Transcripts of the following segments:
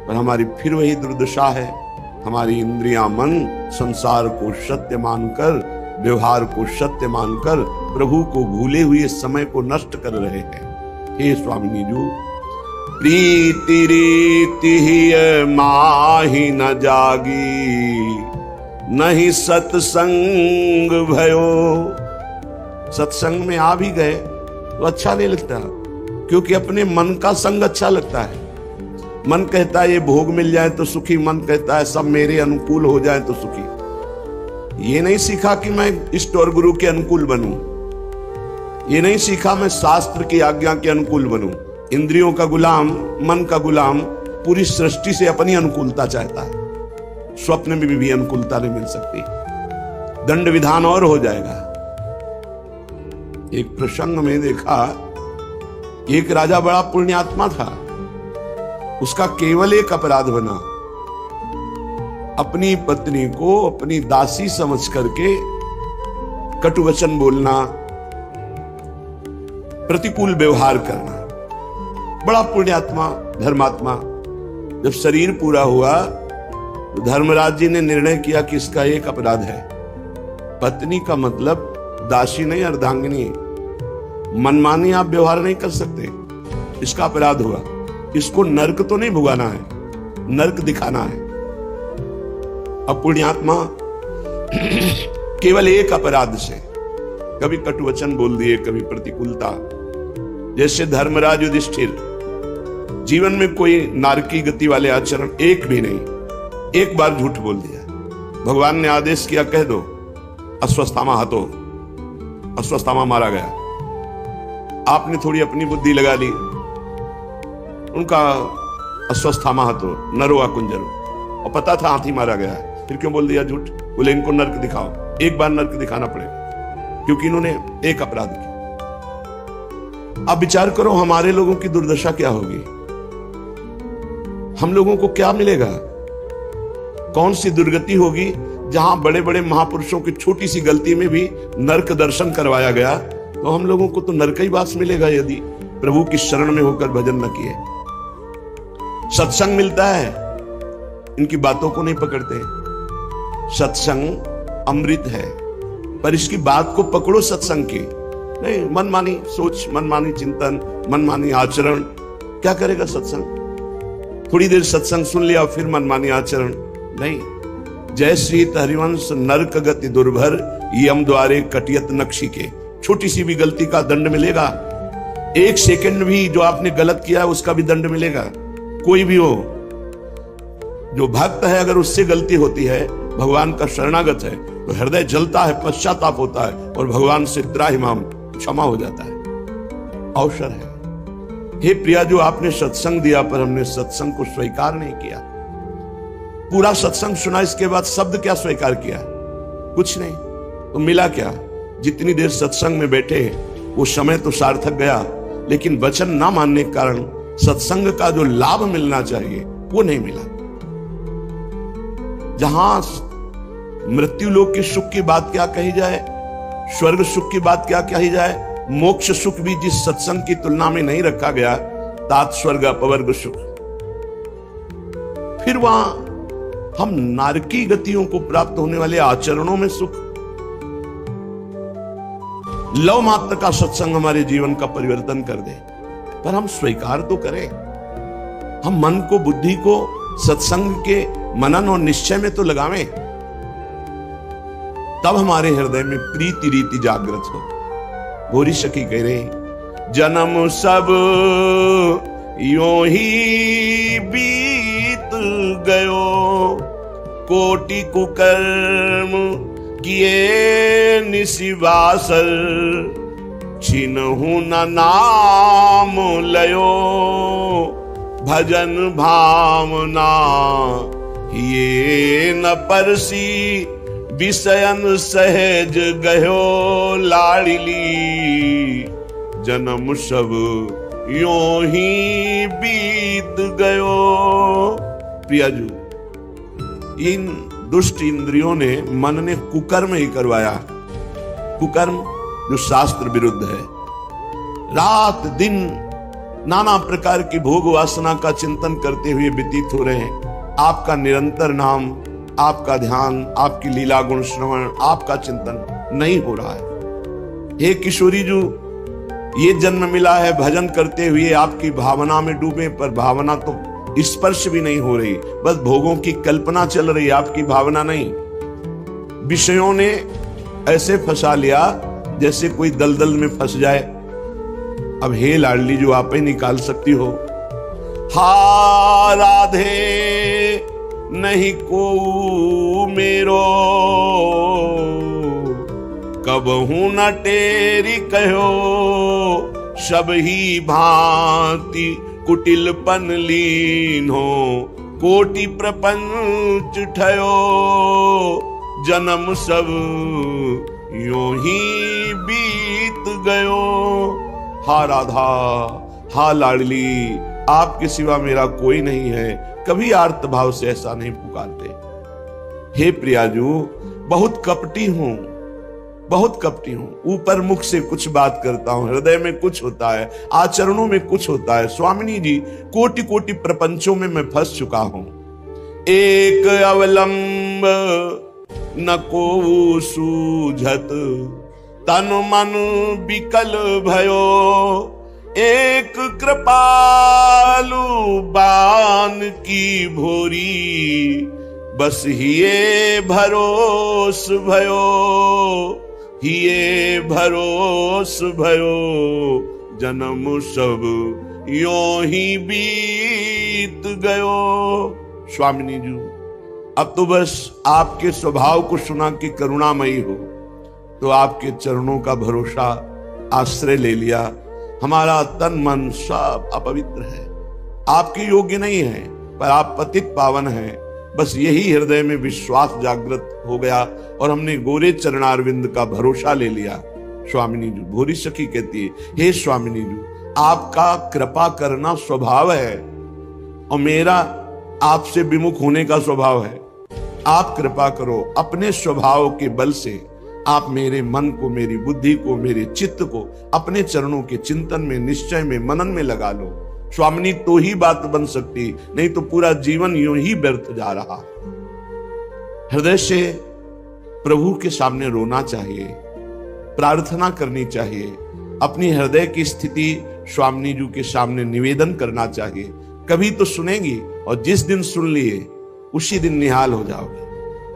पर हमारी फिर वही दुर्दशा है, हमारी इंद्रियां मन संसार को सत्य मानकर, व्यवहार को सत्य मानकर प्रभु को भूले हुए समय को नष्ट कर रहे हैं। हे स्वामिनी जी, प्रीति रीति ही माही न जागी, नहीं सत्संग भयो। सत्संग में आ भी गए तो अच्छा नहीं लगता, क्योंकि अपने मन का संग अच्छा लगता है। मन कहता है ये भोग मिल जाए तो सुखी, मन कहता है सब मेरे अनुकूल हो जाए तो सुखी। ये नहीं सीखा कि मैं इष्ट और गुरु के अनुकूल बनूं, ये नहीं सीखा मैं शास्त्र की आज्ञा के अनुकूल बनूं। इंद्रियों का गुलाम, मन का गुलाम पूरी सृष्टि से अपनी अनुकूलता चाहता है, स्वप्न में भी अनुकूलता नहीं मिल सकती, दंड विधान और हो जाएगा। एक प्रसंग में देखा, एक राजा बड़ा पुण्यात्मा था, उसका केवल एक अपराध बना, अपनी पत्नी को अपनी दासी समझ करके कटु वचन बोलना, प्रतिकूल व्यवहार करना। बड़ा पुण्यात्मा, धर्मात्मा। जब शरीर पूरा हुआ तो धर्मराज जी ने निर्णय किया कि इसका एक अपराध है। पत्नी का मतलब दासी नहीं, अर्धांगिनी। मनमानी आप व्यवहार नहीं कर सकते, इसका अपराध हुआ। इसको नरक तो नहीं भुगाना है, नरक दिखाना है। अब पुण्यात्मा केवल एक अपराध से कभी कटुवचन बोल दिए, कभी प्रतिकूलता। जैसे धर्मराज युधिष्ठिर, जीवन में कोई नारकी गति वाले आचरण एक भी नहीं, एक बार झूठ बोल दिया। भगवान ने आदेश किया, कह दो अश्वत्थामा हतो, अश्वत्थामा मारा गया। आपने थोड़ी अपनी बुद्धि लगा ली, उनका अश्वत्थामा हतो नरोआ कुंजरो, और पता था हाथी मारा गया है, फिर क्यों बोल दिया झूठ? बोले इनको नरक दिखाओ। एक बार नरक दिखाना पड़ेगा, क्योंकि इन्होंने एक अपराध किया। अब विचार करो हमारे लोगों की दुर्दशा क्या होगी, हम लोगों को क्या मिलेगा, कौन सी दुर्गति होगी। जहां बड़े बड़े महापुरुषों की छोटी सी गलती में भी नरक दर्शन करवाया गया, तो हम लोगों को तो नरक ही वास मिलेगा यदि प्रभु की शरण में होकर भजन न किए। सत्संग मिलता है, इनकी बातों को नहीं पकड़ते। सत्संग अमृत है, पर इसकी बात को पकड़ो सत्संग की, नहीं मनमानी सोच, मनमानी चिंतन, मनमानी आचरण। क्या करेगा सत्संग? थोड़ी देर सत्संग सुन लिया फिर मनमानी आचरण नहीं। जय श्री हरिवंश नरक गति दुर्भर, यम द्वारे कटियत नक्शी के। छोटी सी भी गलती का दंड मिलेगा, एक सेकंड भी जो आपने गलत किया है उसका भी दंड मिलेगा। कोई भी हो, जो भक्त है अगर उससे गलती होती है, भगवान का शरणागत है, तो हृदय जलता है, पश्चाताप होता है और भगवान से त्राहिमाम क्षमा हो जाता है। अवसर है। हे प्रिया, जो आपने सत्संग दिया पर हमने सत्संग को स्वीकार नहीं किया। पूरा सत्संग सुना, इसके बाद शब्द क्या स्वीकार किया? कुछ नहीं। तो मिला क्या? जितनी देर सत्संग में बैठे वो समय तो सार्थक गया, लेकिन वचन ना मानने के कारण सत्संग का जो लाभ मिलना चाहिए वो नहीं मिला। जहां मृत्यु लोक के सुख की बात क्या कही जाए, स्वर्ग सुख की बात क्या कही जाए, मोक्ष सुख भी जिस सत्संग की तुलना में नहीं रखा गया, तात स्वर्ग अपवर्ग सुख। फिर वहां हम नारकी गतियों को प्राप्त होने वाले आचरणों में सुख। लव मात्र का सत्संग हमारे जीवन का परिवर्तन कर दे, पर हम स्वीकार तो करें। हम मन को, बुद्धि को सत्संग के मनन और निश्चय में तो लगावें, तब हमारे हृदय में प्रीति रीति जागृत हो। गौरी सखी कह रहे, जन्म सब यूं ही बीत गयो, कोटि कुकर्म किए निशिवासर, छिनहु न नाम लयो, भजन भावना ये न परसी, विषयन सहज गयो लाड़िली, जन्म सब यूं ही बीत गयो। प्रियाजू, इन दुष्ट इंद्रियों ने, मन ने कुकर्म ही करवाया। कुकर्म जो शास्त्र विरुद्ध है। रात दिन नाना प्रकार की भोग वासना का चिंतन करते हुए व्यतीत हो रहे हैं। आपका निरंतर नाम, आपका ध्यान, आपकी लीला गुण श्रवण, आपका चिंतन नहीं हो रहा है। हे किशोरी जो ये जन्म मिला है भजन करते हुए आपकी भावना में डूबे, पर भावना तो स्पर्श भी नहीं हो रही, बस भोगों की कल्पना चल रही, आपकी भावना नहीं। विषयों ने ऐसे फंसा लिया जैसे कोई दलदल में फंस जाए। अब हे लाडली जो आप ही निकाल सकती हो। हा राधे नहीं को मेरो, कबहू न टेरी कहो, सब ही भांति कुटिलपन लीन हो, कोटि प्रपंच ठयो, जन्म सब यूं ही बीत गयो। हा राधा, हा लाडली, आपके सिवा मेरा कोई नहीं है, कभी आर्त भाव से ऐसा नहीं पुकारते। हे प्रियाजू, बहुत कपटी हूं, बहुत कपटी हूं, ऊपर मुख से कुछ बात करता हूं, हृदय में कुछ होता है, आचरणों में कुछ होता है। स्वामिनी जी, कोटि कोटि प्रपंचों में मैं फंस चुका हूं। एक अवलंब न को सूझत, तन मन विकल भयो, एक कृपालु बान की भोरी, बस हिये भरोस भयो, हिये भरोस भयो, जन्म सब यों ही बीत गयो। स्वामिनी जी, अब तो बस आपके स्वभाव को सुना कि करुणामयी हो, तो आपके चरणों का भरोसा आश्रय ले लिया। हमारा तन मन सब अपवित्र है, आपके योग्य नहीं है, पर आप पतित पावन हैं। बस यही हृदय में विश्वास जागृत हो गया और हमने गोरे चरणारविंद का भरोसा ले लिया। स्वामिनी जी, भोरी सखी कहती है, हे स्वामिनी जी, आपका कृपा करना स्वभाव है और मेरा आपसे विमुख होने का स्वभाव है। आप कृपा करो, अपने स्वभाव के बल से आप मेरे मन को, मेरी बुद्धि को, मेरे चित्त को अपने चरणों के चिंतन में, निश्चय में, मनन में लगा लो। स्वामिनी, तो ही बात बन सकती, नहीं तो पूरा जीवन यूं ही व्यर्थ जा रहा। हृदय से प्रभु के सामने रोना चाहिए, प्रार्थना करनी चाहिए, अपनी हृदय की स्थिति स्वामिनी जी के सामने निवेदन करना चाहिए। कभी तो सुनेंगी और जिस दिन सुन लिए उसी दिन निहाल हो जाओगे,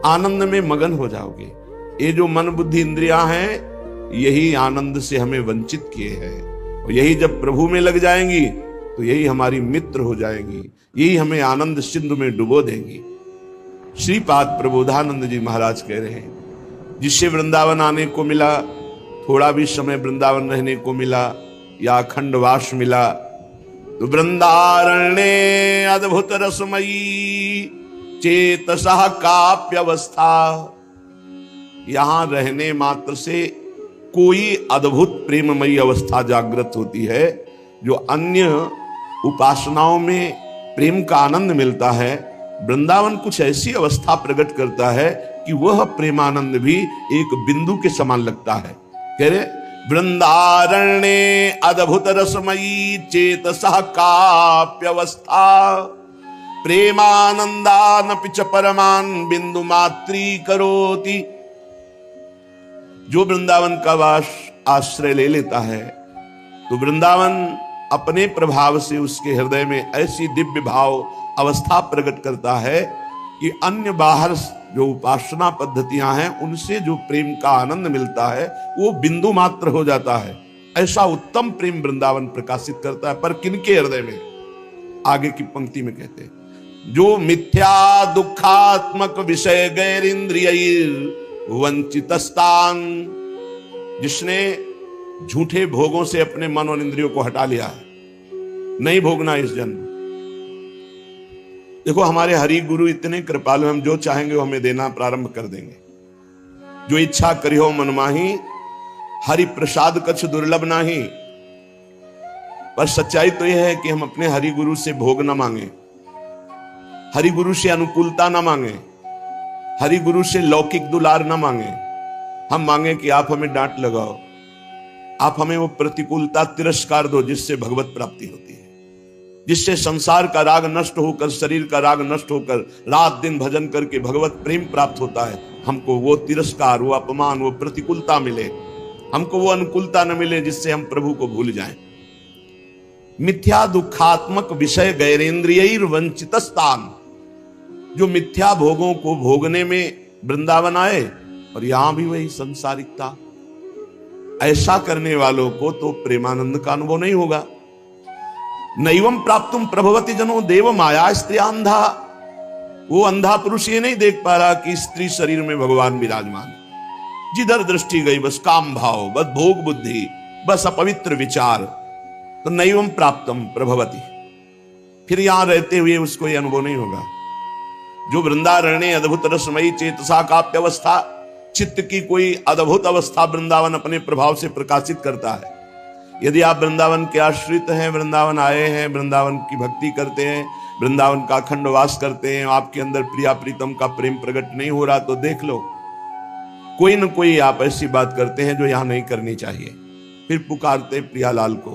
आनंद में मगन हो जाओगे। ये जो मन बुद्धि इंद्रियां हैं, यही आनंद से हमें वंचित किए हैं, और यही जब प्रभु में लग जाएंगी तो यही हमारी मित्र हो जाएंगी, यही हमें आनंद सिंधु में डुबो देंगी। श्रीपाद प्रबोधानंद जी महाराज कह रहे हैं, जिससे वृंदावन आने को मिला, थोड़ा भी समय वृंदावन रहने को मिला या अखंड वास मिला, तो वृंदारण्य अद्भुत रसमयी चेतसः काप्यवस्था, यहां रहने मात्र से कोई अद्भुत प्रेममयी अवस्था जागृत होती है। जो अन्य उपासनाओं में प्रेम का आनंद मिलता है, वृंदावन कुछ ऐसी अवस्था प्रकट करता है कि वह प्रेमानंद भी एक बिंदु के समान लगता है। कह रहे, वृंदारण्य अद्भुत रसमयी चेतसः काप्यवस्था, प्रेमानंदान पिच परमान बिंदु मात्री करोति। जो वृंदावन का वास आश्रय ले लेता है, तो वृंदावन अपने प्रभाव से उसके हृदय में ऐसी दिव्य भाव अवस्था प्रकट करता है कि अन्य बाहर जो उपासना पद्धतियां हैं उनसे जो प्रेम का आनंद मिलता है वो बिंदु मात्र हो जाता है। ऐसा उत्तम प्रेम वृंदावन प्रकाशित करता है। पर किनके हृदय में? आगे की पंक्ति में कहते हैं, जो मिथ्या दुखात्मक विषय गैर इंद्रिय वंचितस्तान, जिसने झूठे भोगों से अपने मन और इंद्रियों को हटा लिया है, नहीं भोगना इस जन्म। देखो, हमारे हरि गुरु इतने कृपालु, हम जो चाहेंगे वो हमें देना प्रारंभ कर देंगे। जो इच्छा करियो मन माही, हरि प्रसाद कछ दुर्लभ नाही। पर सच्चाई तो यह है कि हम अपने हरि गुरु से भोग न मांगे, हरि गुरु से अनुकूलता न मांगे, हरि गुरु से लौकिक दुलार न मांगे। हम मांगे कि आप हमें डांट लगाओ, आप हमें वो प्रतिकूलता तिरस्कार दो जिससे भगवत प्राप्ति होती है। जिससे संसार का राग नष्ट होकर, शरीर का राग नष्ट होकर रात दिन भजन करके भगवत प्रेम प्राप्त होता है, हमको वो तिरस्कार, वो अपमान, वो प्रतिकूलता मिले, हमको वो अनुकूलता न मिले जिससे हम प्रभु को भूल जाएं। मिथ्या दुखात्मक विषय गैरेंद्रियर वंचित स्थान, जो मिथ्या भोगों को भोगने में वृंदावन आए और यहां भी वही संसारिकता, ऐसा करने वालों को तो प्रेमानंद का अनुभव नहीं होगा। नैवम प्राप्तुम प्रभवति जनो देव माया स्त्री अंधा, वो अंधा पुरुष ये नहीं देख पा रहा कि स्त्री शरीर में भगवान विराजमान, जिधर दृष्टि गई बस काम भाव, बस भोग बुद्धि, बस अपवित्र विचार, तो नैवम प्राप्तम प्रभवति, फिर यहां रहते हुए उसको ये अनुभव नहीं होगा। जो वृंदारण्य अद्भुत रसमयी चेतसा काप्यवस्था, चित्त की कोई अद्भुत अवस्था वृंदावन अपने प्रभाव से प्रकाशित करता है। यदि आप वृंदावन के आश्रित हैं, वृंदावन आए हैं, वृंदावन की भक्ति करते हैं, वृंदावन का अखंड वास करते हैं, आपके अंदर प्रिया प्रीतम का प्रेम प्रकट नहीं हो रहा, तो देख लो कोई न कोई आप ऐसी बात करते हैं जो यहां नहीं करनी चाहिए। फिर पुकारते प्रियालाल को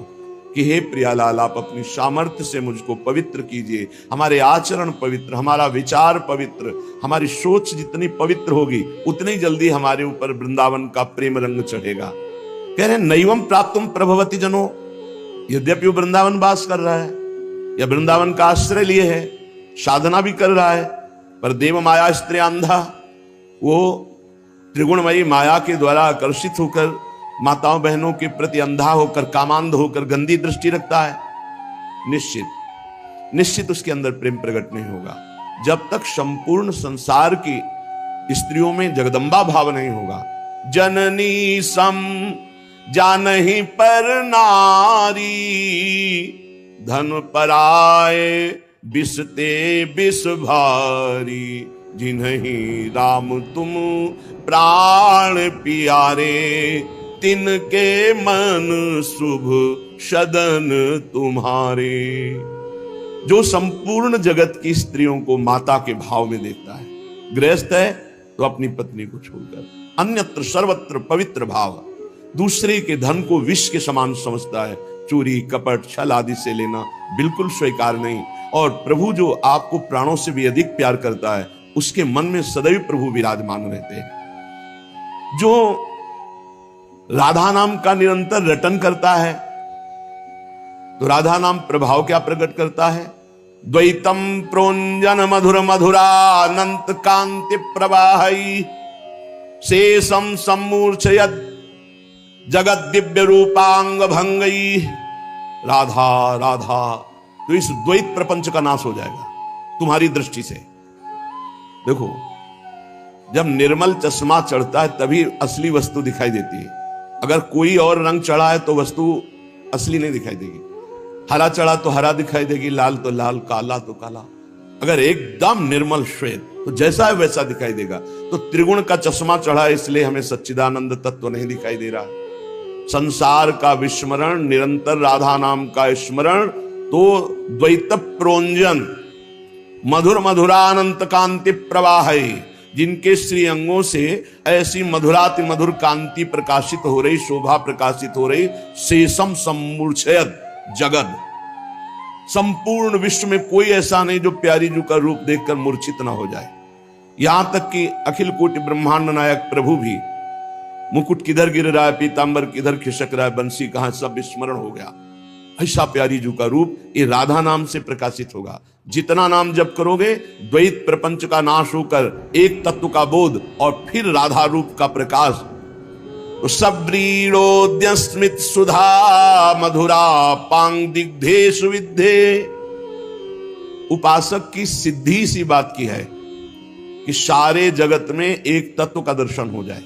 कि हे प्रियालाल, आप अपनी सामर्थ्य से मुझको पवित्र कीजिए, हमारे आचरण पवित्र, हमारा विचार पवित्र, हमारी सोच जितनी पवित्र होगी उतनी जल्दी हमारे ऊपर वृंदावन का प्रेम रंग चढ़ेगा। कह रहे नैवम प्राप्तुम प्रभवति जनो, यद्यपि वो वृंदावन वास कर रहा है या वृंदावन का आश्रय लिए है, साधना भी कर रहा है, पर देव माया स्त्री अंधा, वो त्रिगुणमयी माया के द्वारा आकर्षित होकर माताओं बहनों के प्रति अंधा होकर, कामांध होकर गंदी दृष्टि रखता है। निश्चित उसके अंदर प्रेम प्रकट नहीं होगा जब तक संपूर्ण संसार की स्त्रियों में जगदम्बा भाव नहीं होगा। जननी सम जानहि पर नारी, धन पराए बिसते बिस भारी, जिन्हीं राम तुम प्राण प्यारे, तिनके मन शुभ सदन तुम्हारे। जो संपूर्ण जगत की स्त्रियों को माता के भाव में देखता है, गृहस्थ है तो अपनी पत्नी को छोड़कर अन्यत्र सर्वत्र पवित्र भाव, दूसरे के धन को विष के समान समझता है, चोरी कपट छल आदि से लेना बिल्कुल स्वीकार नहीं। और प्रभु जो आपको प्राणों से भी अधिक प्यार करता है, उसके मन में सदैव प्रभु विराजमान रहते हैं। जो राधा नाम का निरंतर रटन करता है, तो राधा नाम प्रभाव क्या प्रकट करता है? द्वैतम प्रोंजन मधुर मधुरानंत कांति प्रवाहई, शेषम सम्मूर्छयत् जगत दिव्य रूपांग भंगई। राधा राधा, तो इस द्वैत प्रपंच का नाश हो जाएगा तुम्हारी दृष्टि से। देखो, जब निर्मल चश्मा चढ़ता है तभी असली वस्तु दिखाई देती है। अगर कोई और रंग चढ़ा है तो वस्तु असली नहीं दिखाई देगी। हरा चढ़ा तो हरा दिखाई देगी, लाल तो लाल, काला तो काला। अगर एकदम निर्मल श्वेत तो जैसा है वैसा दिखाई देगा। तो त्रिगुण का चश्मा चढ़ा है इसलिए हमें सच्चिदानंद तत्व नहीं दिखाई दे रहा। संसार का विस्मरण, निरंतर राधा नाम का स्मरण, तो द्वैत प्रोंजन मधुर मधुरानंत कांति प्रवाह, जिनके श्री अंगों से ऐसी मधुराति मधुर कांति प्रकाशित हो रही, शोभा प्रकाशित हो रही। शेषम सम्मूर्छयत् जगद, संपूर्ण विश्व में कोई ऐसा नहीं जो प्यारी जी का रूप देखकर मूर्छित ना हो जाए। यहां तक कि अखिल कोटि ब्रह्मांड नायक प्रभु भी मुकुट किधर गिर रहा है, पीतांबर किधर खिसक रहा है, बंसी कहां, सब विस्मरण हो गया। ऐसा प्यारी जी का रूप ये राधा नाम से प्रकाशित होगा। जितना नाम जप करोगे, द्वैत प्रपंच का नाश होकर एक तत्व का बोध और फिर राधा रूप का प्रकाश। तो सब्रीड़ोद्यस्मित सुधा मधुरा पांग दिग्धेषु विद्धे। उपासक की सिद्धि सी बात की है कि सारे जगत में एक तत्व का दर्शन हो जाए।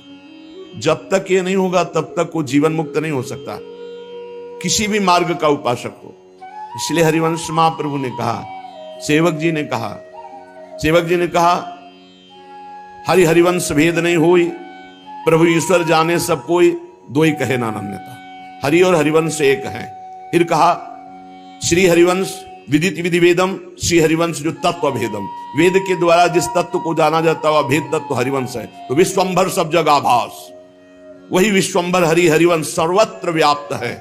जब तक ये नहीं होगा तब तक वो जीवन मुक्त नहीं हो सकता, किसी भी मार्ग का उपासक हो। इसलिए हरिवंश महाप्रभु ने कहा, सेवक जी ने कहा हरि हरिवंश भेद नहीं होई, प्रभु ईश्वर जाने सब कोई, दो ही कहे नानन्यता। हरि और हरिवंश एक हैं। फिर कहा श्री हरिवंश विदित विधि वेदम, श्री हरिवंश जो तत्व भेदम, वेद के द्वारा जिस तत्व को जाना जाता है भेद तत्व हरिवंश है। तो विश्वंभर सब जगह आभास, वही विश्वंभर हरि हरिवंश सर्वत्र व्याप्त है।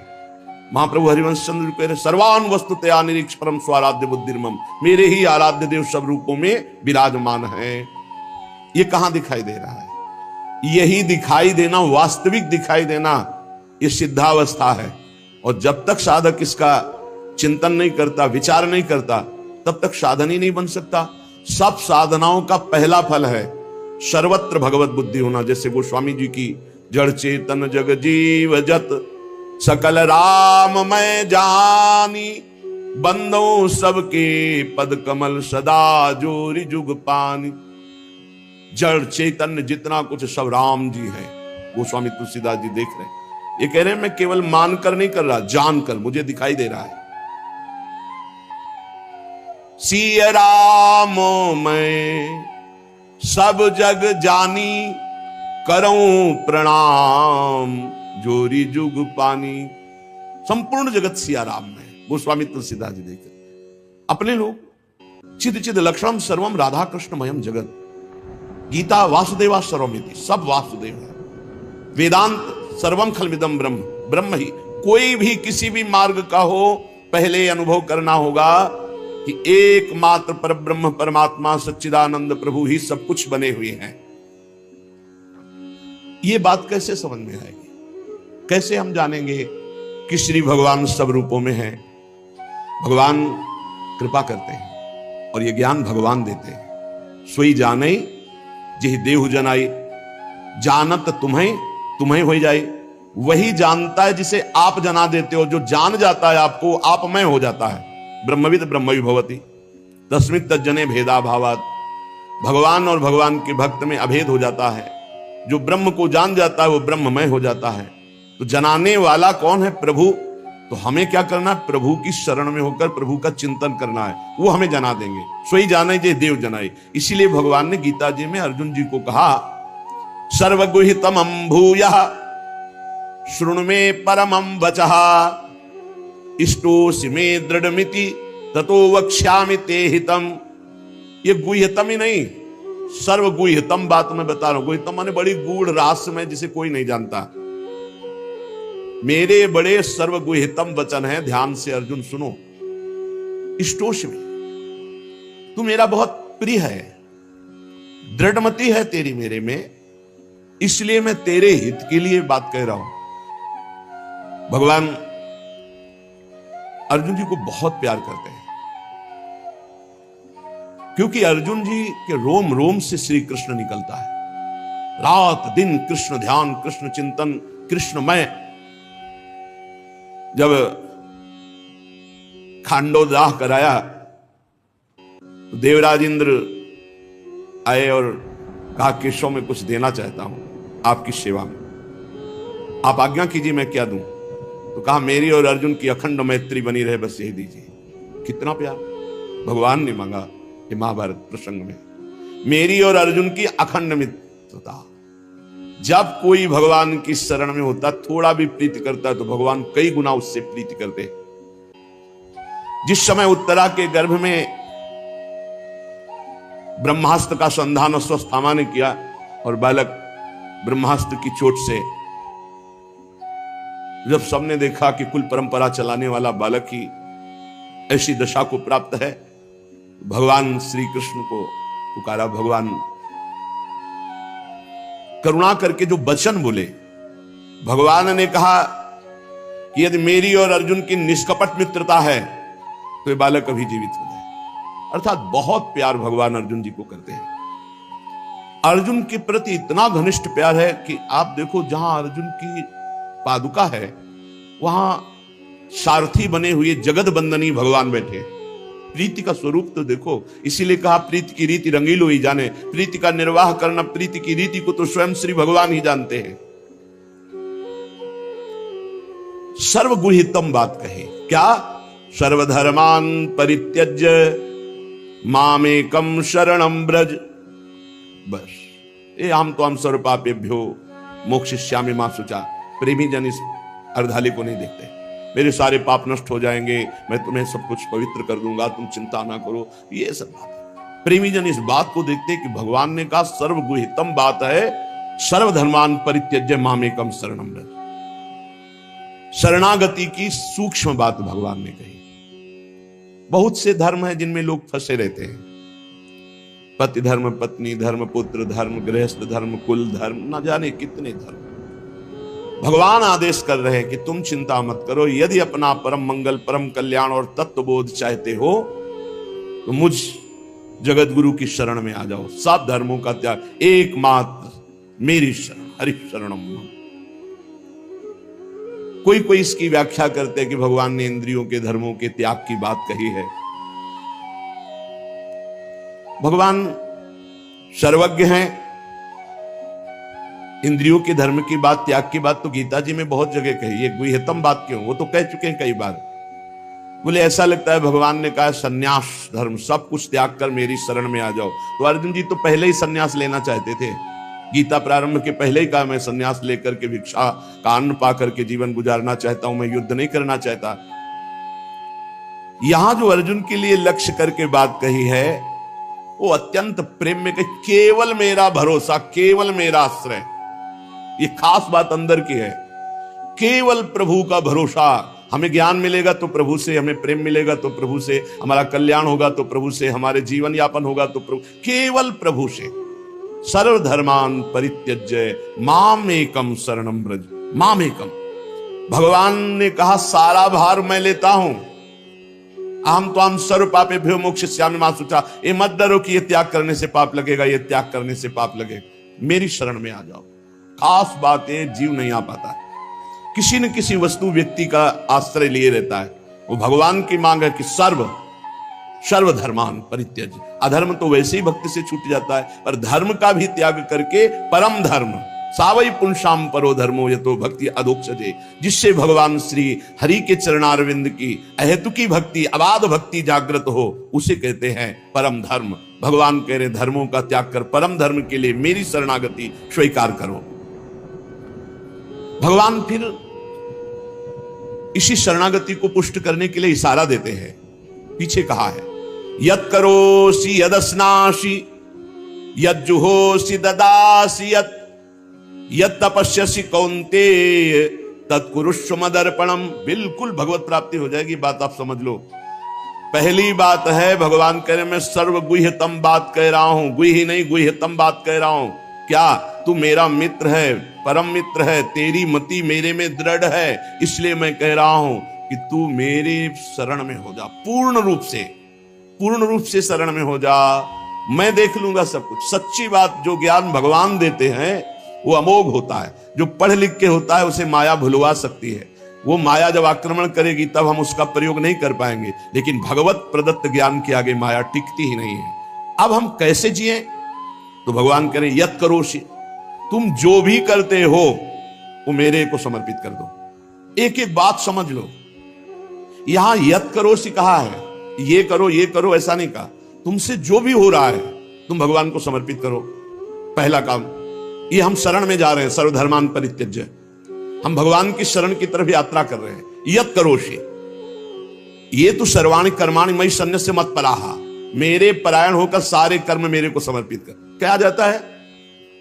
महाप्रभु हरिवंश चंद्र कह रहे सर्वान वस्तुतया निरीक्ष परम स्वाराध्य बुद्धिर्मम, मेरे ही आराध्य देव सब रूपों में विराजमान है। ये कहां दिखाई दे रहा है? यही दिखाई देना, वास्तविक दिखाई देना, ये सिद्धावस्था है। और जब तक साधक इसका चिंतन नहीं करता, विचार नहीं करता, तब तक साधन ही नहीं बन सकता। सब साधनाओं का पहला फल है सर्वत्र भगवत बुद्धि होना। जैसे गोस्वामी जी की जड़ चेतन जग जीव जत सकल राम मैं जानी, बंदो सबके पद कमल सदा जोरी जुग पानी। जड़ चैतन्य जितना कुछ सब राम जी है। गोस्वामी तुलसीदास जी देख रहे हैं, ये कह रहे हैं मैं केवल मानकर नहीं कर रहा, जानकर मुझे दिखाई दे रहा है। सिय राम मैं सब जग जानी, करऊं प्रणाम जोरी जुग पानी। संपूर्ण जगत सिया राम में। गोस्वामी तुलसीदास जी देख रहे अपने लोग चिद चिद लक्षणम सर्वम राधा कृष्ण मयम जगत। गीता वासुदेवा सर्वमिति, सब वासुदेव है। वेदांत सर्वम खलविदम ब्रह्म, ब्रह्म ही। कोई भी किसी भी मार्ग का हो, पहले अनुभव करना होगा कि एकमात्र पर ब्रह्म परमात्मा सच्चिदानंद प्रभु ही सब कुछ बने हुए हैं। ये बात कैसे समझ में आएगी? कैसे हम जानेंगे कि श्री भगवान सब रूपों में है? भगवान कृपा करते हैं और ये ज्ञान भगवान देते हैं। सोई जाने जिह देहु जनाई, जानत तुम्हें तुम्हें हो जाए। वही जानता है जिसे आप जना देते हो। जो जान जाता है आपको, आप में हो जाता है। ब्रह्मविद ब्रह्मवि भवति तस्मित् तज्जने भेदा भावात। भगवान और भगवान के भक्त में अभेद हो जाता है। जो ब्रह्म को जान जाता है वो ब्रह्ममय हो जाता है। तो जनाने वाला कौन है? प्रभु। तो हमें क्या करना है? प्रभु की शरण में होकर प्रभु का चिंतन करना है, वो हमें जना देंगे। सोई जाने जे देव जनाई। इसीलिए भगवान ने गीता जी में अर्जुन जी को कहा सर्वगुहितमं भूयः शृणु मे परमं वचः, इष्टोसि मे दृढ़मिति ततो वक्ष्यामि ते हितम। ये गुह्यतम ही नहीं, सर्वगुह्यतम बात मैं बता रहा हूं। गुह्यतम माने बड़ी गूढ़ रहस्यमय, जिसे कोई नहीं जानता। मेरे बड़े सर्वगुह्यतम वचन है, ध्यान से अर्जुन सुनो। इष्टोषि में, तू मेरा बहुत प्रिय है, दृढ़मति है तेरी मेरे में, इसलिए मैं तेरे हित के लिए बात कह रहा हूं। भगवान अर्जुन जी को बहुत प्यार करते हैं, क्योंकि अर्जुन जी के रोम रोम से श्री कृष्ण निकलता है। रात दिन कृष्ण ध्यान, कृष्ण चिंतन, कृष्णमय। जब खांडोदाह कराया तो देवराज इंद्र आए और कहा केशव में कुछ देना चाहता हूं आपकी सेवा में, आप आज्ञा कीजिए मैं क्या दूं। तो कहा मेरी और अर्जुन की अखंड मैत्री बनी रहे, बस यही दीजिए। कितना प्यार भगवान ने मांगा ये महाभारत प्रसंग में, मेरी और अर्जुन की अखंड मित्रता। जब कोई भगवान की शरण में होता, थोड़ा भी प्रीति करता है तो भगवान कई गुना उससे प्रीति करते। जिस समय उत्तरा के गर्भ में ब्रह्मास्त्र का संधान स्वस्थामा ने किया और बालक ब्रह्मास्त्र की चोट से, जब सबने देखा कि कुल परंपरा चलाने वाला बालक ही ऐसी दशा को प्राप्त है, भगवान श्री कृष्ण को पुकारा। भगवान करुणा करके जो वचन बोले, भगवान ने कहा कि यदि मेरी और अर्जुन की निष्कपट मित्रता है तो ये बालक अभी जीवित हो जाए। अर्थात बहुत प्यार भगवान अर्जुन जी को करते हैं। अर्जुन के प्रति इतना घनिष्ठ प्यार है कि आप देखो, जहां अर्जुन की पादुका है वहां सारथी बने हुए जगत बंदनी भगवान बैठे। प्रीति का स्वरूप तो देखो। इसीलिए कहा प्रीति की रीति रंगीलो ही जाने। प्रीति का निर्वाह करना, प्रीति की रीति को तो स्वयं श्री भगवान ही जानते हैं। सर्वगुहितम बात कहे क्या? सर्वधर्मान परित्यज्य मामेकम शरणम ब्रज। बस ये हम तो हम सर्वपापेभ्यो मोक्षयिष्यामि मा शुचा। प्रेमी जन इस अर्धाली को नहीं देखते। मेरे सारे पाप नष्ट हो जाएंगे, मैं तुम्हें सब कुछ पवित्र कर दूंगा, तुम चिंता ना करो, ये सब बात। प्रेमी जन इस बात को देखते कि भगवान ने कहा सर्वगुहितम बात है, सर्वधर्मान परित्यज्य मामेकम शरणम ब्रज। शरणागति की सूक्ष्म बात भगवान ने कही। बहुत से धर्म हैं जिनमें लोग फंसे रहते हैं, पति धर्म, पत्नी धर्म, पुत्र धर्म, गृहस्थ धर्म, कुल धर्म, ना जाने कितने धर्म। भगवान आदेश कर रहे हैं कि तुम चिंता मत करो, यदि अपना परम मंगल, परम कल्याण और तत्वबोध चाहते हो तो मुझ जगत गुरु की शरण में आ जाओ। सब धर्मों का त्याग, एकमात्र मेरी शरण, हरि शरणम। कोई कोई इसकी व्याख्या करते हैं कि भगवान ने इंद्रियों के धर्मों के त्याग की बात कही है। भगवान सर्वज्ञ हैं, इंद्रियों के धर्म की बात, त्याग की बात तो गीता जी में बहुत जगह कही है। गुह्यतम बात क्यों, वो तो कह चुके हैं कई बार। बोले ऐसा लगता है भगवान ने कहा सन्यास धर्म, सब कुछ त्याग कर मेरी शरण में आ जाओ। तो अर्जुन जी तो पहले ही सन्यास लेना चाहते थे, गीता प्रारंभ के पहले ही कहा मैं सन्यास लेकर के भिक्षा का अन्न पा करके जीवन गुजारना चाहता हूं, मैं युद्ध नहीं करना चाहता। यहां जो अर्जुन के लिए लक्ष्य करके बात कही है वो अत्यंत प्रेम में कही, केवल मेरा भरोसा, केवल मेरा आश्रय। ये खास बात अंदर की है, केवल प्रभु का भरोसा। हमें ज्ञान मिलेगा तो प्रभु से, हमें प्रेम मिलेगा तो प्रभु से, हमारा कल्याण होगा तो प्रभु से, हमारे जीवन यापन होगा तो प्रभु, केवल प्रभु से। सर्वधर्मान परित्यज्य माम एकम शरणम ब्रज, माम एकम। भगवान ने कहा सारा भार मैं लेता हूं। आम तो हम सर्व पापेभ्यो मोक्षयिष्यामि मा शुचा। ये मत डरो कि ये त्याग करने से पाप लगेगा, ये त्याग करने से पाप लगेगा, मेरी शरण में आ जाओ। खास बात है, जीव नहीं आ पाता है, किसी न किसी वस्तु व्यक्ति का आश्रय लिए रहता है। वो भगवान की मांग है कि सर्वधर्मान परित्यज। अधर्म तो वैसे ही भक्ति से छूट जाता है, पर धर्म का भी त्याग करके परम धर्म, सावई पुंसाम परो धर्मो यतो भक्ति अधोक्षजे, जिससे भगवान श्री हरि के चरणारविंद की अहेतुकी भक्ति, अबाध भक्ति जागृत हो, उसे कहते हैं परम धर्म। भगवान कह रहे धर्मों का त्याग कर परम धर्म के लिए मेरी शरणागति स्वीकार करो। भगवान फिर इसी शरणागति को पुष्ट करने के लिए इशारा देते हैं। पीछे कहा है यत् करोसि यदस्नासि यज्जुहोसि ददासि यत् तपस्यसि कौन्तेय तत्कुरुष्व मदर्पणम। बिल्कुल भगवत प्राप्ति हो जाएगी, बात आप समझ लो। पहली बात है भगवान कह रहे मैं सर्व गुह्यतम बात कह रहा हूं, गुह्य नहीं गुह्यतम बात कह रहा हूं। क्या तू मेरा मित्र है, परम मित्र है, तेरी मति मेरे में दृढ़ है, इसलिए मैं कह रहा हूं कि तू मेरे शरण में हो जा, पूर्ण रूप से शरण में हो जा, मैं देख लूंगा सब कुछ। सच्ची बात, जो ज्ञान भगवान देते हैं वो अमोघ होता है, जो पढ़ लिख के होता है उसे माया भुलवा सकती है। वो माया जब आक्रमण करेगी तब हम उसका प्रयोग नहीं कर पाएंगे, लेकिन भगवत प्रदत्त ज्ञान के आगे माया टिकती ही नहीं है। अब हम कैसे जिए, तो भगवान कह रहे यत् करोषि, तुम जो भी करते हो वो मेरे को समर्पित कर दो। एक एक बात समझ लो, यहां यत् करोषि कहा है, ये करो ऐसा नहीं कहा। तुमसे जो भी हो रहा है तुम भगवान को समर्पित करो। पहला काम ये, हम शरण में जा रहे हैं, सर्वधर्मान परित्यज्य, हम भगवान की शरण की तरफ यात्रा कर रहे हैं। यत् करोषि, ये तो सर्वाणि कर्माणि मयि सन्न्यस्य मत्पराः, मेरे परायण होकर सारे कर्म मेरे को समर्पित कर। क्या जाता है,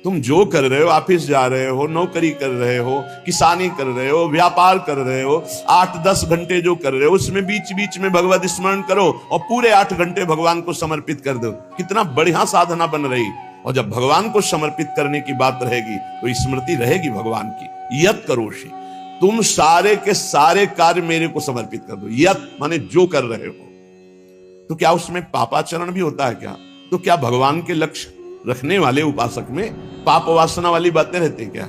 तुम जो कर रहे हो, ऑफिस जा रहे हो, नौकरी कर रहे हो, किसानी कर रहे हो, व्यापार कर रहे हो, 8-10 घंटे जो कर रहे हो उसमें बीच बीच में भगवत स्मरण करो और पूरे 8 घंटे भगवान को समर्पित कर दो। कितना बढ़िया साधना बन रही। और जब भगवान को समर्पित करने की बात रहेगी तो स्मृति रहेगी भगवान की। यत् करोषि, तुम सारे के सारे कार्य मेरे को समर्पित कर दो। यत् माने जो कर रहे हो, तो क्या उसमें पापाचरण भी होता है क्या? तो क्या भगवान के लक्ष्य रखने वाले उपासक में पाप वासना वाली बातें रहती हैं क्या?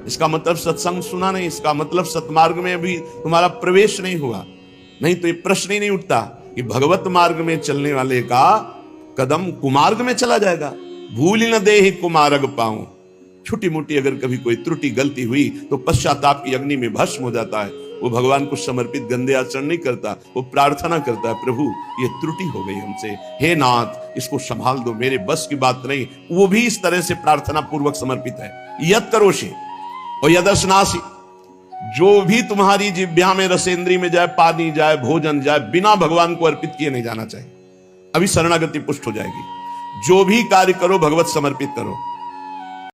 इसका मतलब सत्संग सुना नहीं, इसका मतलब सतमार्ग में अभी तुम्हारा प्रवेश नहीं हुआ। नहीं तो ये प्रश्न ही नहीं उठता कि भगवत मार्ग में चलने वाले का कदम कुमार्ग में चला जाएगा। भूल न देहि कुमार्ग पाऊं, छोटी मोटी अगर कभी कोई त्रुटि गलती हुई तो पश्चाताप की अग्नि में भस्म हो जाता है। वो भगवान को समर्पित गंदे आचरण नहीं करता, वो प्रार्थना करता है, प्रभु ये त्रुटि हो गई हमसे, हे नाथ इसको संभाल दो, मेरे बस की बात नहीं। वो भी इस तरह से प्रार्थना पूर्वक समर्पित है। यत् करोषि और यदस्नासि, जो भी तुम्हारी जिह्वा में रसेंद्री में जाए, पानी जाए, भोजन जाए, बिना भगवान को अर्पित किए नहीं जाना चाहिए। अभी शरणागति पुष्ट हो जाएगी। जो भी कार्य करो भगवत समर्पित करो।